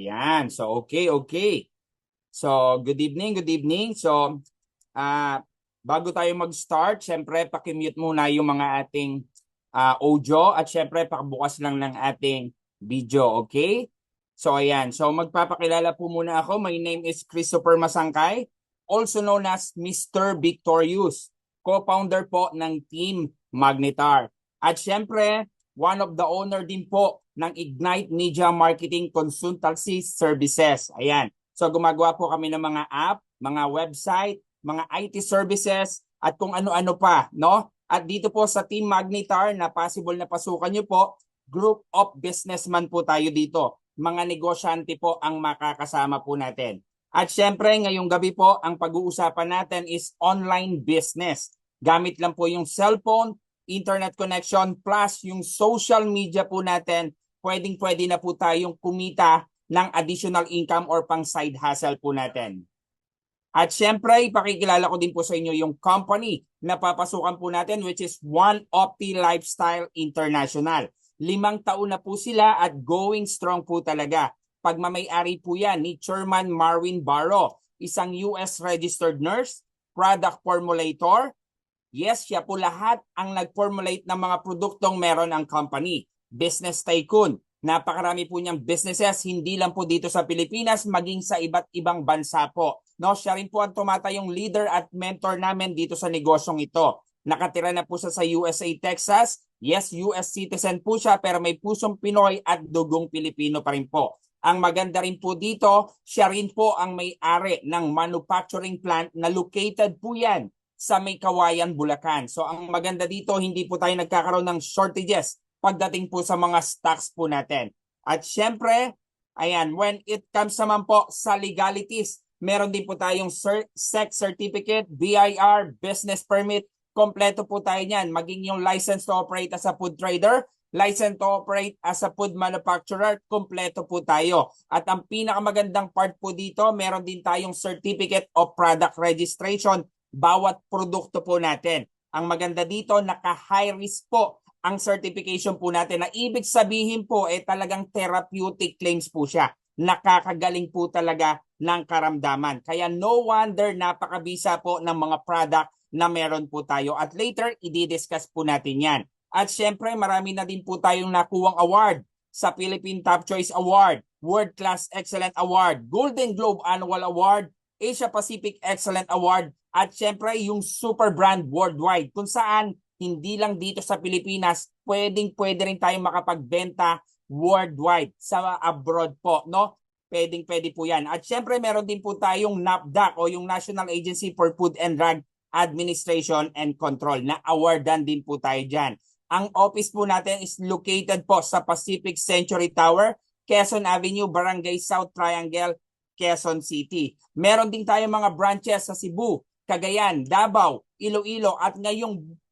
Yan. So, okay. So, good evening, good evening. So, ah bago tayo mag-start, syempre, pakimute muna yung mga ating audio at syempre, pakibukas lang ng ating video, okay? So, ayan. So, magpapakilala po muna ako. My name is Christopher Masangkay, also known as Mr. Victorious, co-founder po ng Team Magnetar. At syempre, one of the owner din po ng Ignite Media Marketing Consultancy Services. Ayan. So gumagawa po kami ng mga app, mga website, mga IT services at kung ano-ano pa, no? At dito po sa Team Magnetar na possible na pasukan niyo po, group of businessman po tayo dito. Mga negosyante po ang makakasama po natin. At syempre, ngayong gabi po, ang pag-uusapan natin is online business. Gamit lang po yung cellphone, internet connection, plus yung social media po natin, pwedeng-pwede na po tayong kumita ng additional income or pang side hustle po natin. At syempre, ipakikilala ko din po sa inyo yung company na papasukan po natin which is One Opti Lifestyle International. 5 taon na po sila at going strong po talaga. Pagmamay-ari po yan ni Chairman Marvin Barro, isang US registered nurse, product formulator. Yes, siya po lahat ang nag-formulate ng mga produktong meron ang company. Business tycoon. Napakarami po niyang businesses, hindi lang po dito sa Pilipinas, maging sa iba't ibang bansa po. No, siya rin po ang tumatayong leader at mentor namin dito sa negosyong ito. Nakatira na po siya sa USA, Texas. Yes, US citizen po siya pero may pusong Pinoy at dugong Pilipino pa rin po. Ang maganda rin po dito, siya rin po ang may-ari ng manufacturing plant na located po yan sa May Kawayan, Bulacan. So ang maganda dito, hindi po tayo nagkakaroon ng shortages pagdating po sa mga stocks po natin. At syempre, ayan, when it comes naman po sa legalities, meron din po tayong SEC certificate, BIR, business permit, kompleto po tayo niyan. Maging yung license to operate as a food trader, license to operate as a food manufacturer, kompleto po tayo. At ang pinakamagandang part po dito, meron din tayong certificate of product registration bawat produkto po natin. Ang maganda dito, naka-high risk po ang certification po natin na ibig sabihin po talagang therapeutic claims po siya. Nakakagaling po talaga ng karamdaman. Kaya no wonder napakabisa po ng mga product na meron po tayo. At later, i-discuss po natin yan. At syempre, marami na din po tayong nakuwang award sa Philippine Top Choice Award, World Class Excellent Award, Golden Globe Annual Award, Asia Pacific Excellent Award, at syempre yung Super Brand Worldwide kung saan hindi lang dito sa Pilipinas, pwede rin tayong makapagbenta worldwide sa abroad po, no? Pwede po yan. At syempre meron din po tayong NAFDAC o yung National Agency for Food and Drug Administration and Control na awardan din po tayo dyan. Ang office po natin is located po sa Pacific Century Tower, Quezon Avenue, Barangay South Triangle, Quezon City. Meron din tayong mga branches sa Cebu, Cagayan, Davao, Iloilo at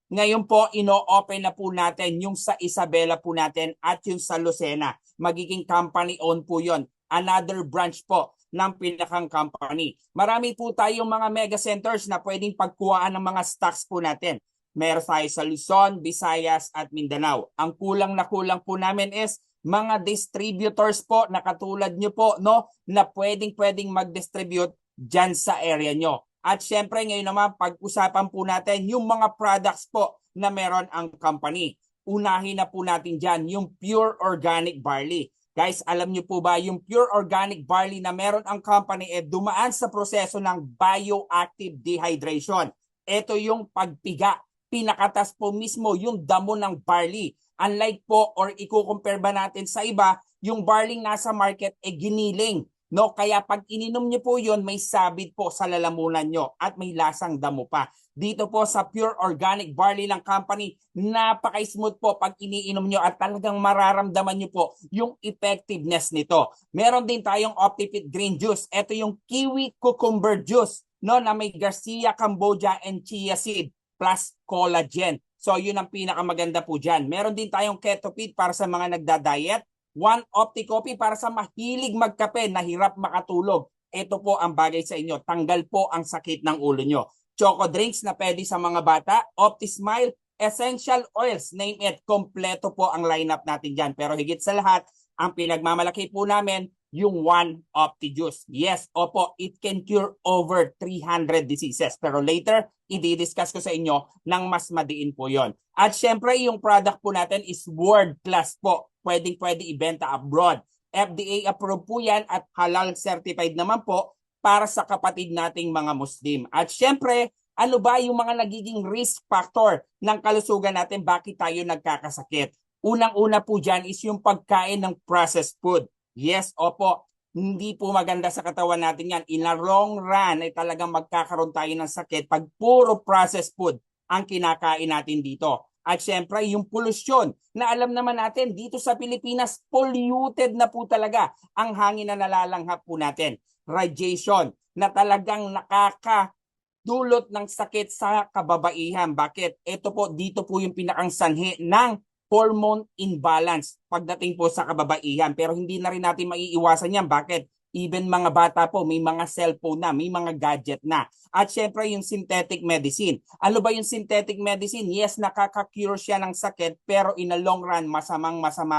ngayon po ino-open na po natin yung sa Isabela po natin at yung sa Lucena. Magiging company owned po yon. Another branch po ng pinakang company. Marami po tayong mga mega centers na pwedeng pagkuhaan ng mga stocks po natin. Meron tayo sa Luzon, Visayas at Mindanao. Ang kulang na kulang po namin is mga distributors po na katulad nyo po, no, na pwedeng mag-distribute dyan sa area nyo. At syempre ngayon naman pag-usapan po natin yung mga products po na meron ang company. Unahin na po natin dyan yung pure organic barley. Guys, alam nyo po ba yung pure organic barley na meron ang company dumaan sa proseso ng bioactive dehydration. Ito yung pagpiga. Pinakatas po mismo yung damo ng barley. Unlike po or i-compare ba natin sa iba, yung barley nasa market giniling. No, kaya pag ininom niyo po 'yon, may sabit po sa lalamunan niyo at may lasang damo pa. Dito po sa pure organic barley ng company, napaka-smooth po pag iniinom niyo at talagang mararamdaman niyo po yung effectiveness nito. Meron din tayong Optifit Green Juice. Ito yung kiwi cucumber juice, no, na may Garcia Cambogia and chia seed plus collagen. So yun ang pinakamaganda po diyan. Meron din tayong Keto Fit para sa mga nagda-diet. One Opti Coffee para sa mahilig magkape na hirap makatulog. Ito po ang bagay sa inyo. Tanggal po ang sakit ng ulo nyo. Choco drinks na pwede sa mga bata. Opti Smile, essential oils, name it. Kompleto po ang lineup natin dyan. Pero higit sa lahat, ang pinagmamalaki po namin, yung one Opti-Juice. Yes, opo, it can cure over 300 diseases. Pero later, i-discuss ko sa inyo ng mas madiin po yon. At syempre, yung product po natin is world class po. Pwedeng-pwede ibenta abroad. FDA approved po yan at halal certified naman po para sa kapatid nating mga Muslim. At syempre, ano ba yung mga nagiging risk factor ng kalusugan natin? Bakit tayo nagkakasakit? Unang-una po dyan is yung pagkain ng processed food. Yes, opo. Hindi po maganda sa katawan natin yan. In a long run, ay talagang magkakaroon tayo ng sakit pag puro processed food ang kinakain natin dito. At syempre, yung pollution na alam naman natin, dito sa Pilipinas, polluted na po talaga ang hangin na nalalanghap po natin. Radiation na talagang nakakadulot ng sakit sa kababaihan. Bakit? Ito po, dito po yung pinakang sanhi ng hormone imbalance pagdating po sa kababaihan. Pero hindi na rin natin maiiwasan yan. Bakit? Even mga bata po, may mga cellphone na, may mga gadget na. At syempre yung synthetic medicine. Ano ba yung synthetic medicine? Yes, nakaka-cure siya ng sakit, pero in a long run, masama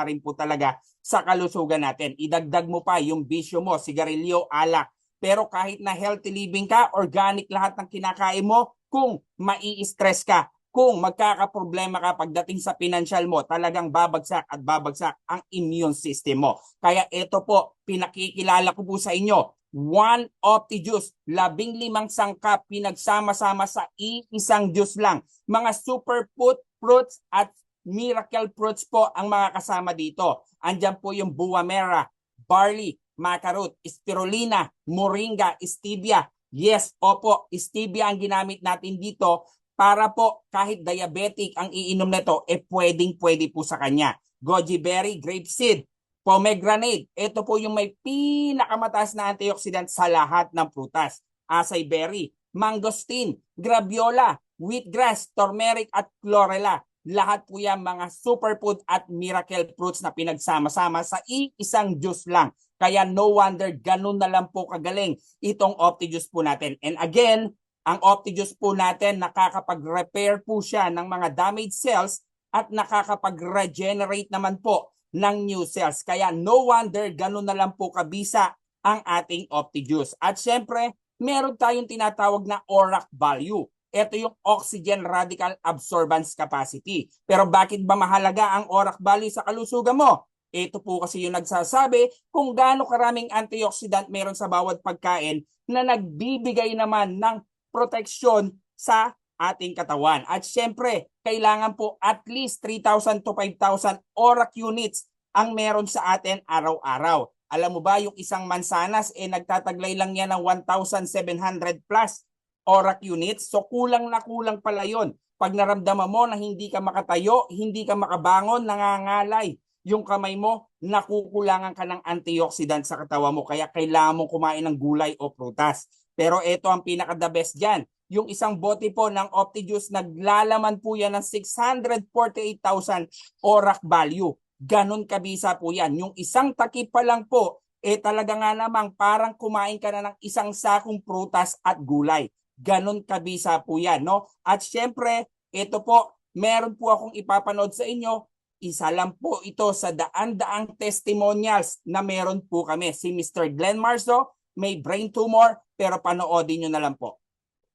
rin po talaga sa kalusugan natin. Idagdag mo pa yung bisyo mo, sigarilyo, alak. Pero kahit na healthy living ka, organic lahat ng kinakain mo, kung mai-stress ka, kung magkakaproblema ka pagdating sa financial mo, talagang babagsak at babagsak ang immune system mo. Kaya ito po, pinakikilala ko po sa inyo, one Opti-Juice, 15 sangkap, pinagsama-sama sa isang juice lang. Mga superfood fruits at miracle fruits po ang mga kasama dito. Andyan po yung buwa mera, barley, macarot, spirulina, moringa, stevia. Yes, opo, stevia ang ginamit natin dito para po kahit diabetic ang iinom nito, pwedeng-pwede po sa kanya. Goji berry, grapeseed, pomegranate. Ito po yung may pinakamataas na antioxidant sa lahat ng prutas. Acai berry, mangosteen, graviola, wheatgrass, turmeric at chlorella. Lahat po yan mga superfood at miracle fruits na pinagsama-sama sa isang juice lang. Kaya no wonder ganun na lang po kagaling itong Opti-Juice po natin. And again, ang Opti-Juice po natin, nakakapag-repair po siya ng mga damaged cells at nakakapag-regenerate naman po ng new cells. Kaya no wonder ganun na lang po kabisa ang ating Opti-Juice. At syempre, meron tayong tinatawag na ORAC value. Ito yung Oxygen Radical Absorbance Capacity. Pero bakit ba mahalaga ang ORAC value sa kalusugan mo? Ito po kasi yung nagsasabi kung gaano karaming antioxidant meron sa bawat pagkain na nagbibigay naman ng proteksyon sa ating katawan. At syempre, kailangan po at least 3,000 to 5,000 ORAC units ang meron sa atin araw-araw. Alam mo ba, yung isang mansanas, nagtataglay lang yan ng 1,700 plus ORAC units. So kulang na kulang pala yon. Pag naramdaman mo na hindi ka makatayo, hindi ka makabangon, nangangalay yung kamay mo, nakukulangan ka ng antioxidant sa katawan mo. Kaya kailangan mong kumain ng gulay o prutas. Pero ito ang pinaka-the best dyan. Yung isang bote po ng Opti-Juice, naglalaman po yan ng 648,000 ORAC value. Ganon kabisa po yan. Yung isang takip pa lang po, talaga nga namang parang kumain ka na ng isang sakong prutas at gulay. Ganon kabisa po yan, no? At syempre, ito po, meron po akong ipapanood sa inyo. Isa lang po ito sa daan-daang testimonials na meron po kami. Si Mr. Glenn Marzo, may brain tumor, pero panoodin nyo na lang po.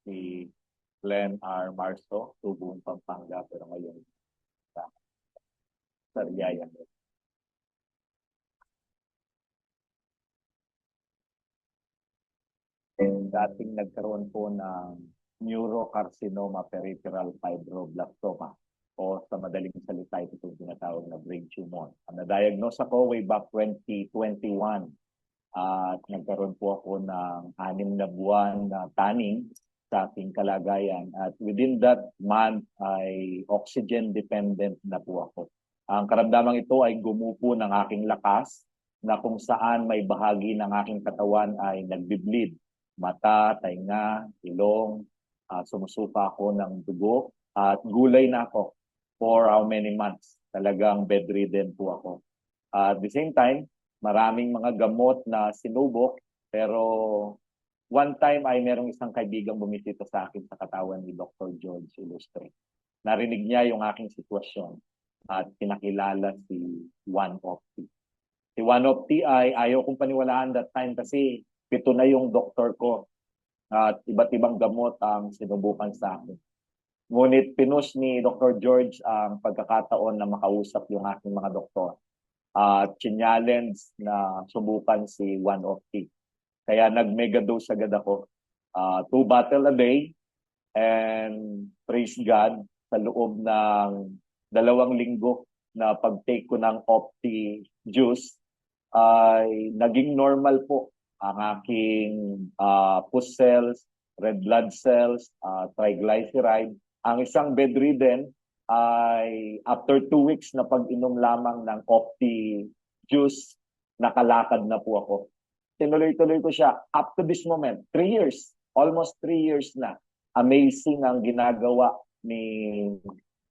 Si Glenn R. Marzo, Tubong, Pampanga, pero ngayon sa Riyaya. Dating nagkaroon po ng neurocarcinoma peripheral fibroblastoma o sa madaling salita ito yung tinatawag na brain tumor. Na-diagnose ako way back 2021 at nagkaroon po ako ng 6 na buwan na tanning sa aking kalagayan at within that month ay oxygen dependent na po ako. Ang karamdamang ito ay gumupo ng aking lakas na kung saan may bahagi ng aking katawan ay nagbi-bleed. Mata, tainga, ilong, sumusuka ako ng dugo at gulay na ako for how many months. Talagang bedridden po ako. At the same time, maraming mga gamot na sinubok pero one time ay merong isang kaibigang bumisita sa akin sa katawan ni Dr. George Ilustre. Narinig niya yung aking sitwasyon at pinakilala si One Opti. Si One of TI, ayaw kong paniwalaan that time kasi 7 na yung doktor ko at iba't ibang gamot ang sinubukan sa akin. Ngunit pinush ni Dr. George ang pagkakataon na makausap yung aking mga doktor at challenge na subukan si One of T. Kaya nag-mega dose agad ako. 2 bottle a day and praise God sa loob ng 2 linggo na pag-take ko ng Opti juice ay naging normal po ang aking pus cells, red blood cells, triglyceride. Ang isang bedridden ay after 2 weeks na pag-inom lamang ng Opti juice, nakalakad na po ako. Tinuloy-tuloy ko siya up to this moment, 3 years, almost 3 years na. Amazing ang ginagawa ni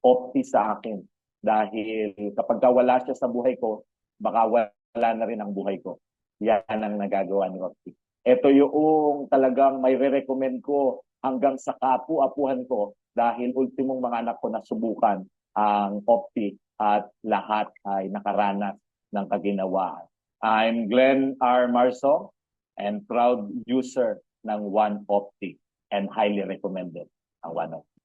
Opti sa akin. Dahil kapag wala siya sa buhay ko, baka wala na rin ang buhay ko. Yan ang nagagawa ni Opti. Ito yung talagang may re-recommend ko hanggang sa kaapu-apuhan ko dahil ultimong mga anak ko nasubukan ang Opti at lahat ay nakaranas ng kaginawaan. I'm Glenn R. Marso and proud user ng One Opti and highly recommended ang One Opti.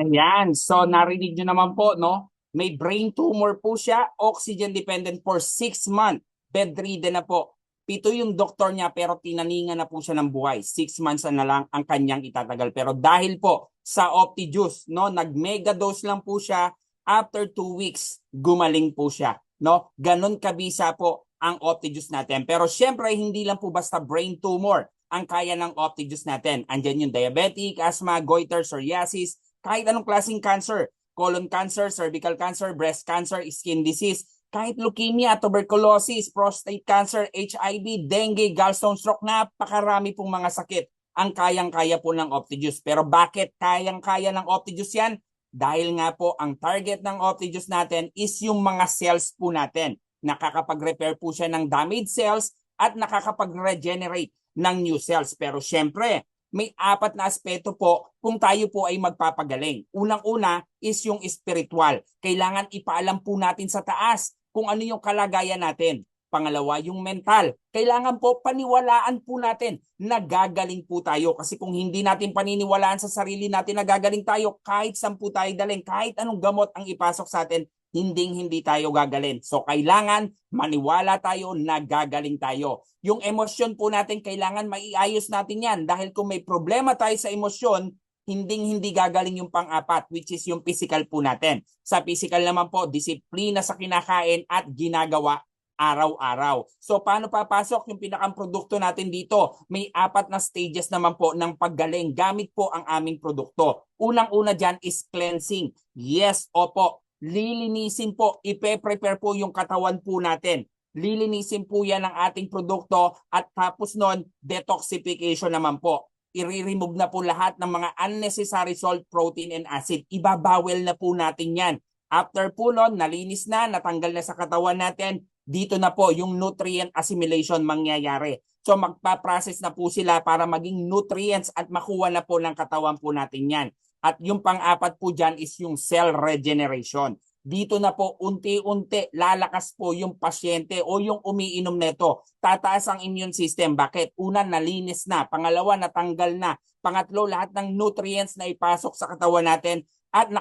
Ayan, so narinig nyo naman po, no? May brain tumor po siya, oxygen dependent for 6 months, bedridden na po. 7 yung doktor niya pero tinaningan na po siya ng buhay. 6 months na lang ang kanyang itatagal. Pero dahil po sa OptiJuice, no, nag-mega dose lang po siya, after 2 weeks, gumaling po siya. No? Ganon kabisa po ang OptiJuice natin. Pero syempre, hindi lang po basta brain tumor ang kaya ng OptiJuice natin. Andyan yung diabetic, asthma, goiter, psoriasis, kahit anong klaseng cancer, colon cancer, cervical cancer, breast cancer, skin disease, kahit leukemia, tuberculosis, prostate cancer, HIV, dengue, gallstone stroke, napakarami pong mga sakit ang kayang-kaya po ng OptiJuice. Pero bakit kayang-kaya ng OptiJuice yan? Dahil nga po ang target ng OptiJuice natin is yung mga cells po natin. Nakakapag-repair po siya ng damaged cells at nakakapag-regenerate ng new cells. Pero syempre, may 4 na aspeto po kung tayo po ay magpapagaling. Unang-una is yung spiritual. Kailangan ipaalam po natin sa taas kung ano yung kalagayan natin. Pangalawa, yung mental. Kailangan po paniwalaan po natin na gagaling po tayo. Kasi kung hindi natin paniniwalaan sa sarili natin na gagaling tayo, kahit saan po tayo daling, kahit anong gamot ang ipasok sa atin, hindi tayo gagaling. So kailangan maniwala tayo na gagaling tayo. Yung emosyon po natin, kailangan maiayos natin yan. Dahil kung may problema tayo sa emosyon, hindi gagaling yung pang-4, which is yung physical po natin. Sa physical naman po, disiplina sa kinakain at ginagawa araw-araw. So paano papasok yung pinakang produkto natin dito? May 4 na stages naman po ng paggaling gamit po ang aming produkto. Unang-una dyan is cleansing. Yes, opo. Lilinisin po, ipe-prepare po yung katawan po natin. Lilinisin po yan ang ating produkto at tapos nun, detoxification naman po. I-remove na po lahat ng mga unnecessary salt, protein, and acid. Ibabawel na po natin yan. After po nun, nalinis na, natanggal na sa katawan natin, dito na po yung nutrient assimilation mangyayari. So magpa-process na po sila para maging nutrients at makuha na po ng katawan po natin yan. At yung pang-4 po dyan is yung cell regeneration. Dito na po unti-unti lalakas po yung pasyente o yung umiinom nito. Tataas ang immune system. Bakit? Una, nalinis na. Pangalawa, natanggal na. Pangatlo, lahat ng nutrients na ipasok sa katawan natin at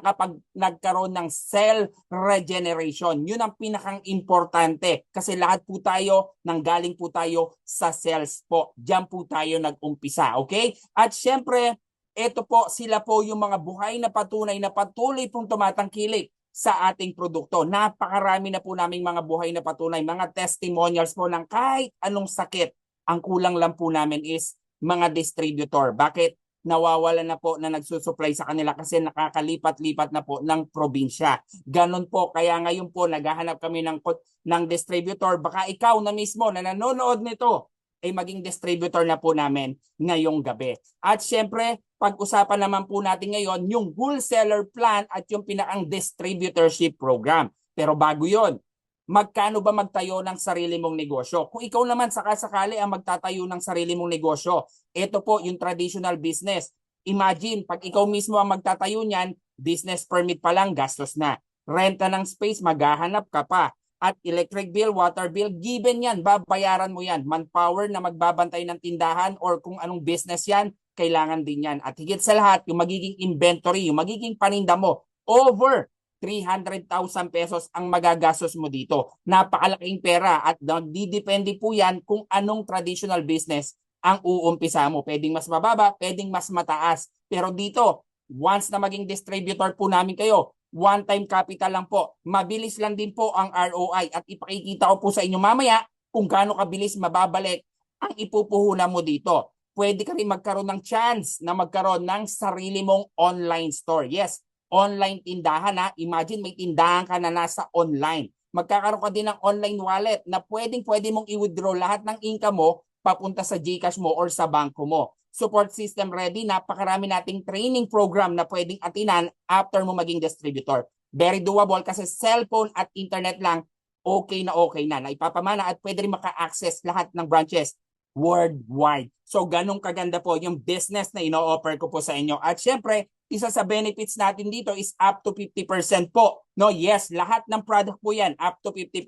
nagkaroon ng cell regeneration. Yun ang pinakang importante kasi lahat po tayo, nanggaling po tayo sa cells po. Diyan po tayo nag-umpisa. Okay? At syempre, ito po, sila po yung mga buhay na patunay na patuloy pong tumatangkilik sa ating produkto. Napakarami na po naming mga buhay na patunay, mga testimonials po ng kahit anong sakit. Ang kulang lang po namin is mga distributor. Bakit? Nawawalan na po na nagsusupply sa kanila kasi nakakalipat-lipat na po ng probinsya. Ganon po. Kaya ngayon po, naghahanap kami ng distributor. Baka ikaw na mismo na nanonood nito ay maging distributor na po namin ngayong gabi. At syempre, pag-usapan naman po natin ngayon yung wholesaler plan at yung pinakang distributorship program. Pero bago yon, magkano ba magtayo ng sarili mong negosyo? Kung ikaw naman sakasakali ang magtatayo ng sarili mong negosyo, ito po yung traditional business. Imagine, pag ikaw mismo ang magtatayo niyan, business permit pa lang, gastos na. Renta ng space, maghahanap ka pa. At electric bill, water bill, given yan, babayaran mo yan. Manpower na magbabantay ng tindahan or kung anong business yan, kailangan din yan. At higit sa lahat, yung magiging inventory, yung magiging paninda mo, over 300,000 pesos ang magagastos mo dito. Napakalaking pera at nagdidepende po yan kung anong traditional business ang uumpisa mo. Pwedeng mas mababa, pwedeng mas mataas. Pero dito, once na maging distributor po namin kayo, one-time capital lang po. Mabilis lang din po ang ROI at ipakikita ko po sa inyo mamaya kung gaano kabilis mababalik ang ipupuhunan mo dito. Pwede ka rin magkaroon ng chance na magkaroon ng sarili mong online store. Yes, online tindahan ha. Imagine may tindahan ka na nasa online. Magkakaroon ka din ng online wallet na pwede mong i-withdraw lahat ng income mo papunta sa GCash mo or sa bangko mo. Support system ready, napakarami nating training program na pwedeng atinan after mo maging distributor. Very doable kasi cellphone at internet lang, okay na. Naipapamana at pwede rin maka-access lahat ng branches worldwide. So ganun kaganda po yung business na ino-offer ko po sa inyo. At syempre, isa sa benefits natin dito is up to 50% po. No, yes, lahat ng product po yan, up to 50%.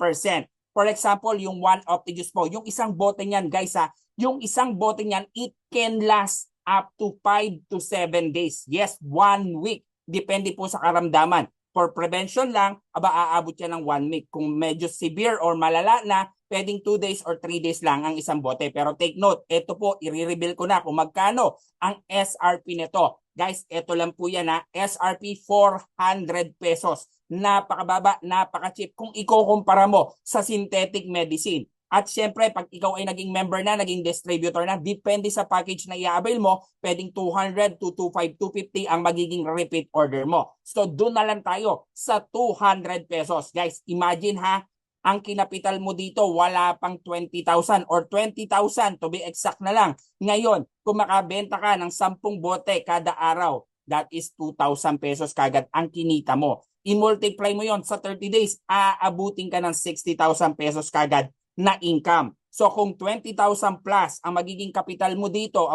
For example, yung one of the juice po, yung isang bote niyan, guys ha, yung isang bote niyan, it can last up to 5 to 7 days. Yes, 1 week. Depende po sa karamdaman. For prevention lang, aabot yan ng 1 week. Kung medyo severe or malala na, pwedeng 2 days or 3 days lang ang isang bote. Pero take note, ito po, i-reveal ko na kung magkano ang SRP nito. Guys, ito lang po yan ha, SRP 400 pesos. Napakababa, napaka-cheap kung ikukumpara mo sa synthetic medicine. At syempre, pag ikaw ay naging member na, naging distributor na, depende sa package na i-avail mo, pwedeng 200, 225, 250 ang magiging repeat order mo. So, doon na lang tayo sa 200 pesos. Guys, imagine ha, ang kinapital mo dito, wala pang 20,000 or 20,000 to be exact na lang. Ngayon, kung makabenta ka ng 10 bote kada araw, that is 2,000 pesos kagad ang kinita mo. I-multiply mo yon sa 30 days, aabutin ka ng 60,000 pesos kagad na income. So kung 20,000 plus ang magiging kapital mo dito,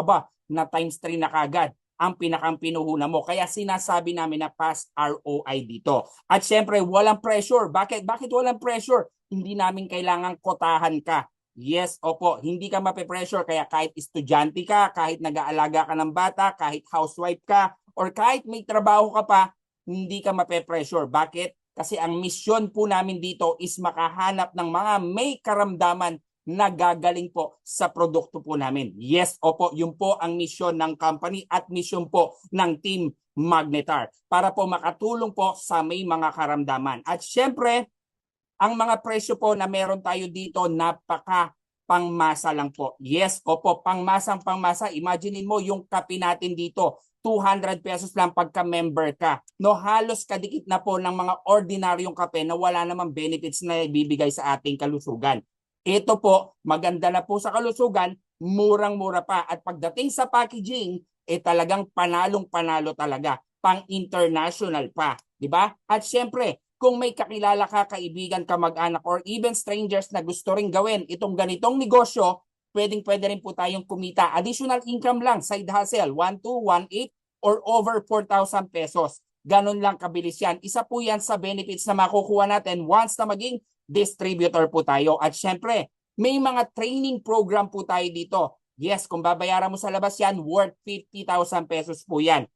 na times 3 na kagad ang pinakang pinuhunan mo. Kaya sinasabi namin na fast ROI dito. At syempre, walang pressure. Bakit walang pressure? Hindi namin kailangan kotahan ka. Yes, opo, hindi ka mape-pressure. Kaya kahit estudyante ka, kahit nag-aalaga ka ng bata, kahit housewife ka, or kahit may trabaho ka pa, hindi ka mape-pressure. Bakit? Kasi ang misyon po namin dito is makahanap ng mga may karamdaman na gagaling po sa produkto po namin. Yes, opo, yun po ang misyon ng company at misyon po ng Team Magnetar para po makatulong po sa may mga karamdaman. At syempre, ang mga presyo po na meron tayo dito, napaka pangmasa lang po. Yes, opo, pangmasang pangmasa. Imaginein mo yung kape natin dito. 200 pesos lang pagka-member ka. No, halos kadikit na po ng mga ordinaryong kape na wala namang benefits na ibibigay sa ating kalusugan. Ito po, maganda na po sa kalusugan, murang-mura pa. At pagdating sa packaging, talagang panalong-panalo talaga. Pang-international pa. Diba? At syempre, kung may kakilala ka, kaibigan ka, mag-anak, or even strangers na gusto rin gawin itong ganitong negosyo, pwede rin po tayong kumita. Additional income lang, side hustle, 1, 2, 1, 8, or over 4,000 pesos. Ganun lang kabilis yan. Isa po yan sa benefits na makukuha natin once na maging distributor po tayo. At syempre, may mga training program po tayo dito. Yes, kung babayaran mo sa labas yan, worth 50,000 pesos po yan.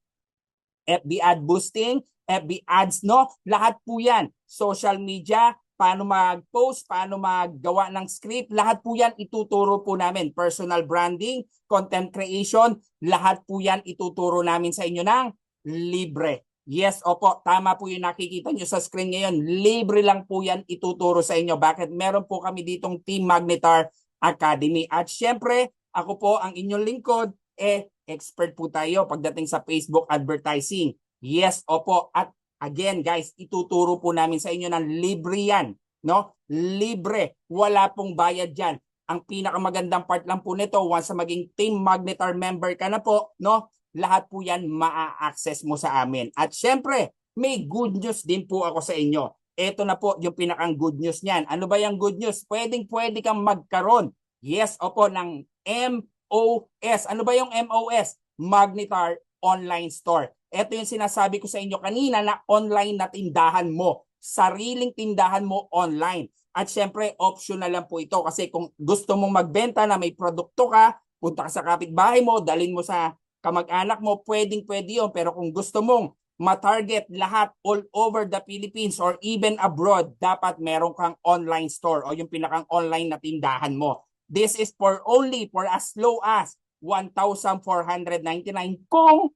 FB ad boosting, FB ads, no? Lahat po yan. Social media, paano mag-post, paano maggawa ng script, lahat po yan ituturo po namin. Personal branding, content creation, lahat po yan ituturo namin sa inyo ng libre. Yes, opo, tama po yung nakikita nyo sa screen ngayon. Libre lang po yan ituturo sa inyo. Bakit? Meron po kami ditong Team Magnetar Academy. At syempre, ako po ang inyong lingkod, expert po tayo pagdating sa Facebook advertising. Yes, opo. At again, guys, ituturo po namin sa inyo ng libre yan. No? Libre. Wala pong bayad dyan. Ang pinakamagandang part lang po nito, once na maging Team Magnetar member ka na po, no? Lahat po yan maa-access mo sa amin. At syempre, may good news din po ako sa inyo. Ito na po yung pinakang good news niyan. Ano ba yung good news? Pwede kang magkaroon. Yes, opo, ng MOS. Ano ba yung MOS? Magnetar Online Store. Ito yung sinasabi ko sa inyo kanina na online na tindahan mo. Sariling tindahan mo online. At syempre, optional lang po ito kasi kung gusto mong magbenta na may produkto ka, punta ka sa kapitbahay mo, dalhin mo sa kamag-anak mo, pwedeng-pwede yun. Pero kung gusto mong ma-target lahat all over the Philippines or even abroad, dapat meron kang online store o yung pinakang online na tindahan mo. This is for as low as 1,499 kung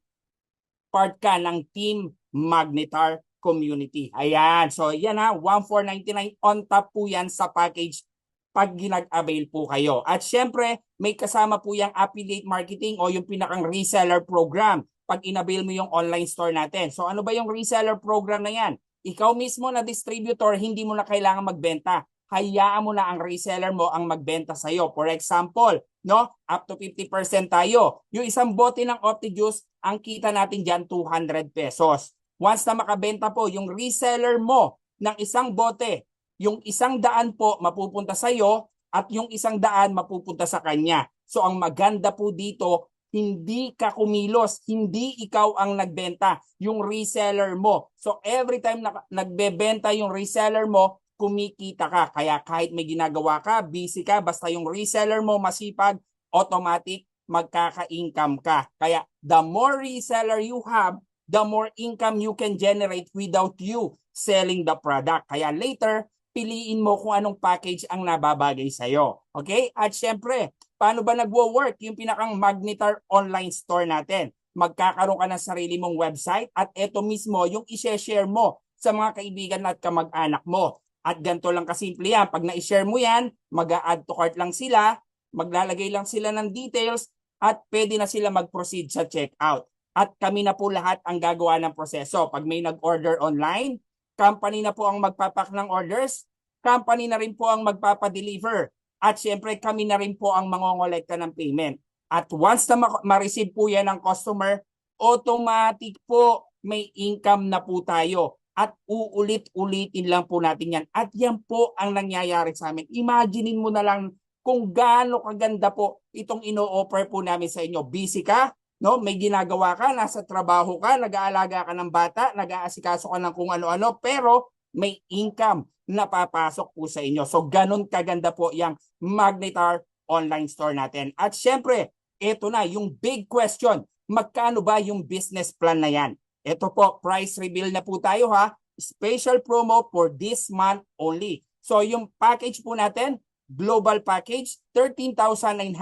part ka ng Team Magnetar Community. Ayan. So, yan ha. 1,499 on top po yan sa package pag ginag-avail po kayo. At syempre, may kasama po yung affiliate marketing o yung pinakang reseller program pag inavail mo yung online store natin. So, ano ba yung reseller program na yan? Ikaw mismo na distributor, hindi mo na kailangan magbenta. Hayaan mo na ang reseller mo ang magbenta sa'yo. For example, no, up to 50% tayo. Yung isang bote ng Optijuice, ang kita natin dyan 200 pesos. Once na makabenta po yung reseller mo ng isang bote, yung 100 po mapupunta sa iyo at yung 100 mapupunta sa kanya. So ang maganda po dito, hindi ka kumilos, hindi ikaw ang nagbenta, yung reseller mo. So every time na nagbebenta yung reseller mo, kumikita ka. Kaya kahit may ginagawa ka, busy ka, basta yung reseller mo masipag, automatic magkaka-income ka. Kaya the more reseller you have, the more income you can generate without you selling the product. Kaya later, piliin mo kung anong package ang nababagay sa'yo. Okay? At syempre, paano ba nagwo-work yung pinakang Magnetar online store natin? Magkakaroon ka ng sarili mong website at ito mismo yung i-share mo sa mga kaibigan at kamag-anak mo. At ganito lang kasimple yan. Pag na-share mo yan, mag-a-add to cart lang sila, maglalagay lang sila ng details at pwede na sila mag-proceed sa checkout. At kami na po lahat ang gagawa ng proseso. Pag may nag-order online, company na po ang magpapak ng orders, company na rin po ang magpapadeliver. At syempre kami na rin po ang mangongolekta ng payment. At once na ma-receive po yan ng customer, automatic po may income na po tayo. At uulit-ulitin lang po natin yan. At yan po ang nangyayari sa amin. Imaginein mo na lang kung gaano kaganda po itong ino-offer po namin sa inyo. Busy ka, no? May ginagawa ka, nasa trabaho ka, nag-aalaga ka ng bata, nag-aasikaso ka ng kung ano-ano, pero may income na papasok po sa inyo. So ganun kaganda po yung Magnetar online store natin. At syempre, ito na yung big question. Magkano ba yung business plan na yan? Ito po, price reveal na po tayo ha. Special promo for this month only. So yung package po natin, global package, 13,988.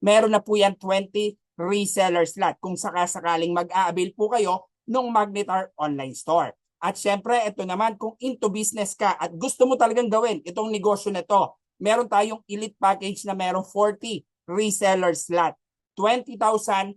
Meron na po yan 20 reseller slot kung sakasakaling mag-a-avail po kayo ng Magnetar online store. At syempre, ito naman, kung into business ka at gusto mo talagang gawin itong negosyo na ito, meron tayong elite package na meron 40 reseller slot, 20,988.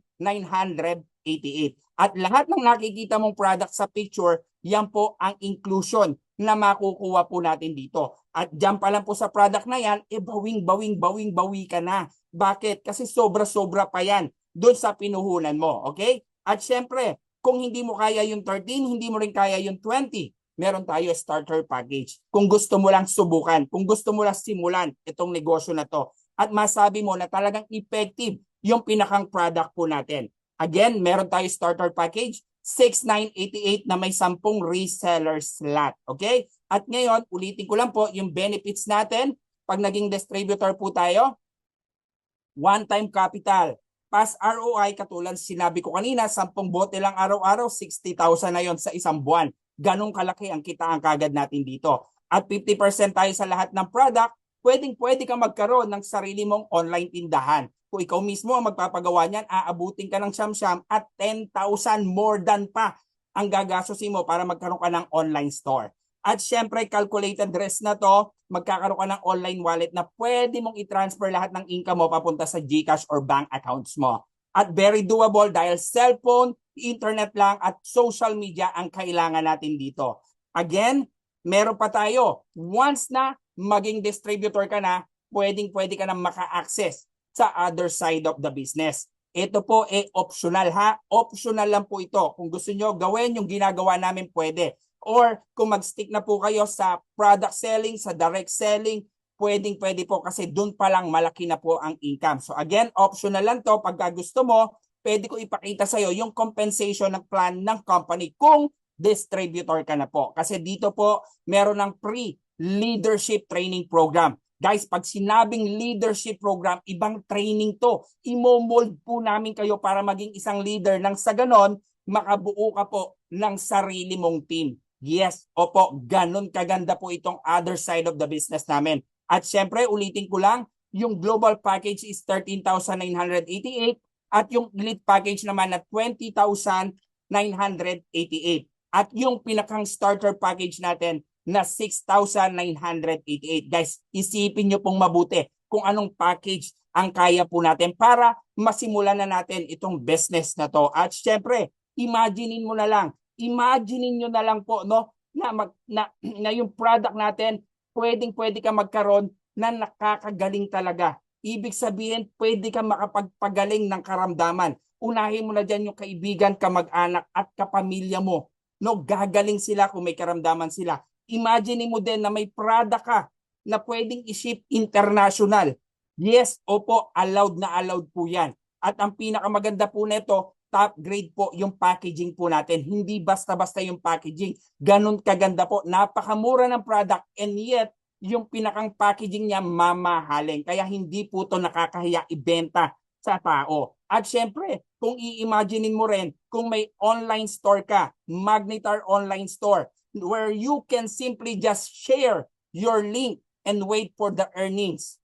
At lahat ng nakikita mong product sa picture, yan po ang inclusion na makukuha po natin dito. At dyan pa lang po sa product na yan, bawing-bawi ka na. Bakit? Kasi sobra-sobra pa yan doon sa pinuhunan mo. Okay? At syempre, kung hindi mo kaya yung 13, hindi mo rin kaya yung 20, meron tayo starter package. Kung gusto mo lang subukan, kung gusto mo lang simulan itong negosyo na to, at masabi mo na talagang effective yung pinakang product po natin. Again, meron tayo starter package, 6,988 na may 10 reseller slot. Okay? At ngayon, ulitin ko lang po yung benefits natin. Pag naging distributor po tayo, one-time capital. Past ROI, katulad sinabi ko kanina, 10 bote lang araw-araw, 60,000 na yon sa isang buwan. Ganong kalaki ang kitaan kagad natin dito. At 50% tayo sa lahat ng product, pwede ka magkaroon ng sarili mong online tindahan. Kung ikaw mismo ang magpapagawa niyan, aabutin ka ng siyam-siyam at 10,000 more than pa ang gagastusin mo para magkaroon ka ng online store. At syempre, calculated risk na to, magkakaroon ka ng online wallet na pwede mong i-transfer lahat ng income mo papunta sa GCash or bank accounts mo. At very doable dahil cellphone, internet lang at social media ang kailangan natin dito. Again, meron pa tayo. Once na maging distributor ka na, pwede ka na maka-access sa other side of the business. Ito po optional ha. Optional lang po ito. Kung gusto nyo gawin yung ginagawa namin, pwede. Or kung mag-stick na po kayo sa product selling, sa direct selling, pwede po kasi dun pa lang malaki na po ang income. So again, optional lang to. Pagka gusto mo, pwede ko ipakita sa'yo yung compensation ng plan ng company kung distributor ka na po. Kasi dito po, meron ng pre-leadership training program. Guys, pag sinabing leadership program, ibang training to. Imo-mold po namin kayo para maging isang leader nang sa ganon, makabuo ka po ng sarili mong team. Yes, opo, ganun kaganda po itong other side of the business namin. At syempre, ulitin ko lang, yung global package is 13,988 at yung elite package naman na 20,988. At yung pinakang starter package natin na 6,988. Guys, isipin nyo pong mabuti kung anong package ang kaya po natin para masimulan na natin itong business na to. At syempre, imaginein mo na lang, imaginein nyo na lang po no, na yung product natin, pwede ka magkaroon na nakakagaling talaga. Ibig sabihin, pwede ka makapagpagaling ng karamdaman. Unahin mo na dyan yung kaibigan, kamag-anak at kapamilya mo. No, gagaling sila kung may karamdaman sila. Imagine mo din na may product ka na pwedeng i-ship international. Yes, opo, allowed po yan. At ang pinakamaganda po nito, top grade po yung packaging po natin. Hindi basta-basta yung packaging. Ganun kaganda po. Napakamura ng product and yet, yung pinakang packaging niya mamahalin. Kaya hindi po to nakakahiya ibenta sa tao. At syempre, kung i-imaginein mo rin, kung may online store ka, Magnetar online store, where you can simply just share your link and wait for the earnings.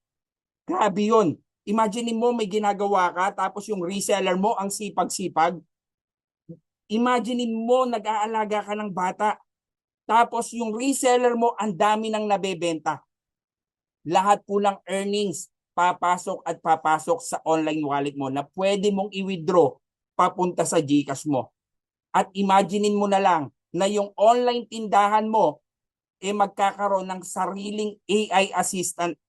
Grabe yun. Imagine mo may ginagawa ka tapos yung reseller mo ang sipag-sipag. Imagine mo nag-aalaga ka ng bata tapos yung reseller mo ang dami nang nabebenta. Lahat po ng earnings papasok at papasok sa online wallet mo na pwede mong i-withdraw papunta sa GCash mo. At imaginein mo na lang na yung online tindahan mo magkakaroon ng sariling AI assistant.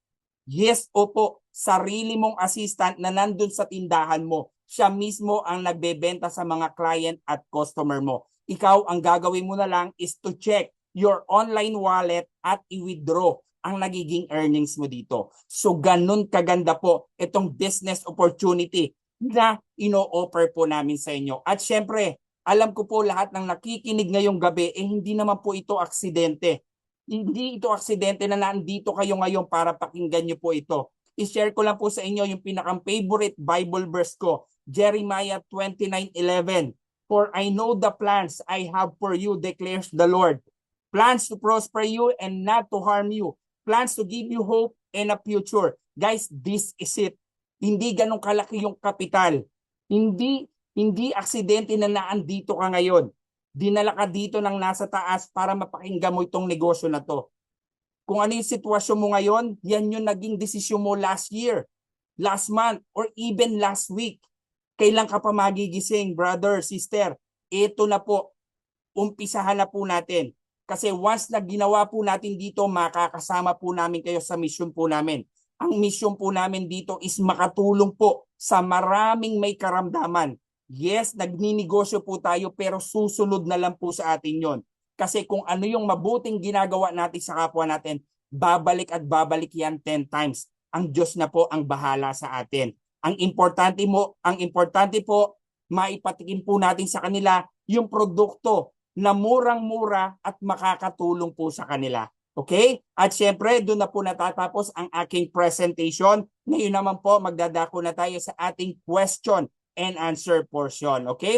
Yes, opo, sarili mong assistant na nandun sa tindahan mo. Siya mismo ang nagbebenta sa mga client at customer mo. Ikaw, ang gagawin mo na lang is to check your online wallet at i-withdraw ang nagiging earnings mo dito. So, ganun kaganda po itong business opportunity na ino-offer po namin sa inyo. At syempre, alam ko po lahat ng nakikinig ngayong gabi, hindi naman po ito aksidente. Hindi ito aksidente na nandito kayo ngayon para pakinggan nyo po ito. I-share ko lang po sa inyo yung pinakang favorite Bible verse ko, Jeremiah 29:11. For I know the plans I have for you, declares the Lord. Plans to prosper you and not to harm you. Plans to give you hope and a future. Guys, this is it. Hindi ganun kalaki yung kapital. Hindi aksidente na naandito ka ngayon. Dinala ka dito ng nasa taas para mapakinggan mo itong negosyo na to. Kung ano yung sitwasyon mo ngayon, yan yung naging desisyon mo last year, last month, or even last week. Kailan ka pa magigising, brother, sister? Ito na po, umpisahan na po natin. Kasi once na ginawa po natin dito, makakasama po namin kayo sa mission po namin. Ang mission po namin dito is makatulong po sa maraming may karamdaman. Yes, nagninegosyo po tayo pero susunod na lang po sa atin yon. Kasi kung ano yung mabuting ginagawa natin sa kapwa natin, babalik at babalik yan 10 times. Ang Diyos na po ang bahala sa atin. Ang importante po, maipatikin po natin sa kanila yung produkto na murang-mura at makakatulong po sa kanila. Okay? At syempre, doon na po natatapos ang aking presentation. Ngayon naman po, magdadako na tayo sa ating question and answer portion. Okay?